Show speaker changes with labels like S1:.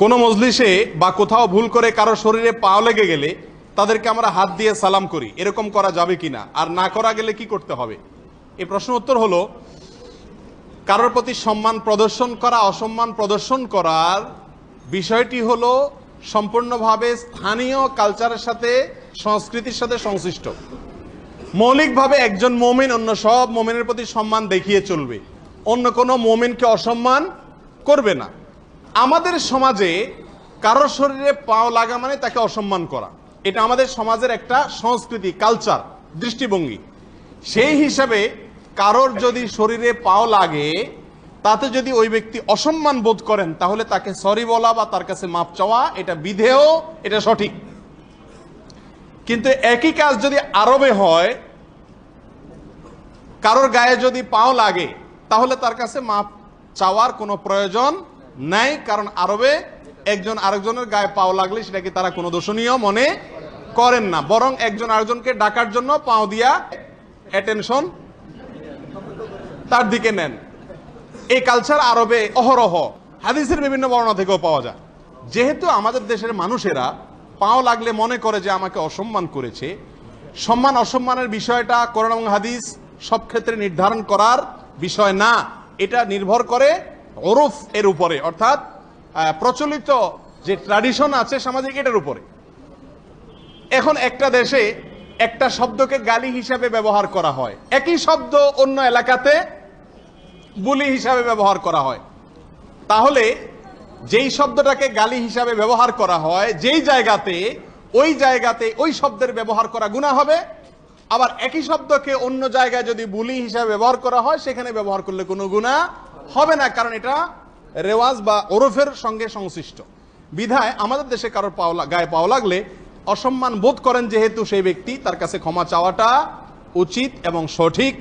S1: কোনো মজলিসে বা কোথাও ভুল করে কারো শরীরে পা লেগে গেলে তাদেরকে আমরা হাত দিয়ে সালাম করি, এরকম করা যাবে কিনা, আর না করা গেলে কি করতে হবে? এই প্রশ্ন উত্তর হলো, কারোর প্রতি সম্মান প্রদর্শন করা, অসম্মান প্রদর্শন করার বিষয়টি হলো সম্পূর্ণভাবে স্থানীয় কালচারের সাথে, সংস্কৃতির সাথে সংশ্লিষ্ট। মৌলিকভাবে একজন মুমিন অন্য সব মুমিনের প্রতি সম্মান দেখিয়ে চলবে, অন্য কোনো মুমিনকে অসম্মান করবে না। আমাদের সমাজে কারোর শরীরে পাও লাগা মানে তাকে অসম্মান করা, এটা আমাদের সমাজের একটা সংস্কৃতি, কালচার, দৃষ্টিভঙ্গি। সেই হিসাবে কারোর যদি শরীরে পাও লাগে, তাতে যদি ওই ব্যক্তি অসম্মান বোধ করেন, তাহলে তাকে সরি বলা বা তার কাছে মাপ চাওয়া এটা বিধেয়, এটা সঠিক। কিন্তু একই কাজ যদি আরবে হয়, কারোর গায়ে যদি পাও লাগে, তাহলে তার কাছে মাপ চাওয়ার কোনো প্রয়োজন নাই, কারণ আরবে একজন আরেকজনের গায়ে পাও লাগলে সেটাকে তারা কোনো দোষণীয় মনে করেন না, বরং একজন আরেকজনকে ডাকার জন্য পাও দিয়া অ্যাটেনশন তার দিকে নেন। এই কালচার আরবে অহরহ হাদিসের বিভিন্ন বর্ণনা থেকেও পাওয়া যায়। যেহেতু আমাদের দেশের মানুষেরা পাও লাগলে মনে করে যে আমাকে অসম্মান করেছে, সম্মান অসম্মানের বিষয়টা কোরআন এবং হাদিস সব ক্ষেত্রে নির্ধারণ করার বিষয় না, এটা নির্ভর করে ওরফ এর উপরে, অর্থাৎ প্রচলিত যে ট্র্যাডিশন আছে সামাজিক, এটার উপরে। এখন একটা দেশে একটা শব্দকে গালি হিসাবে ব্যবহার করা হয়, একই শব্দ অন্য এলাকাতে বুলি হিসাবে ব্যবহার করা হয়, তাহলে যেই শব্দটাকে গালি হিসাবে ব্যবহার করা হয় যেই জায়গাতে, ওই শব্দের ব্যবহার করা গুনাহ হবে। আবার একই শব্দকে অন্য জায়গায় যদি বুলি হিসাবে ব্যবহার করা হয়, সেখানে ব্যবহার করলে কোনো গুনাহ হবে না, কারণ এটা রেওয়াজ বা ওরফের সঙ্গে সংশ্লিষ্ট। বিধায় আমাদের দেশে কারোর গায়ে পাও লাগলে অসম্মান বোধ করেন যেহেতু সেই ব্যক্তি, তার কাছে ক্ষমা চাওয়াটা উচিত এবং সঠিক।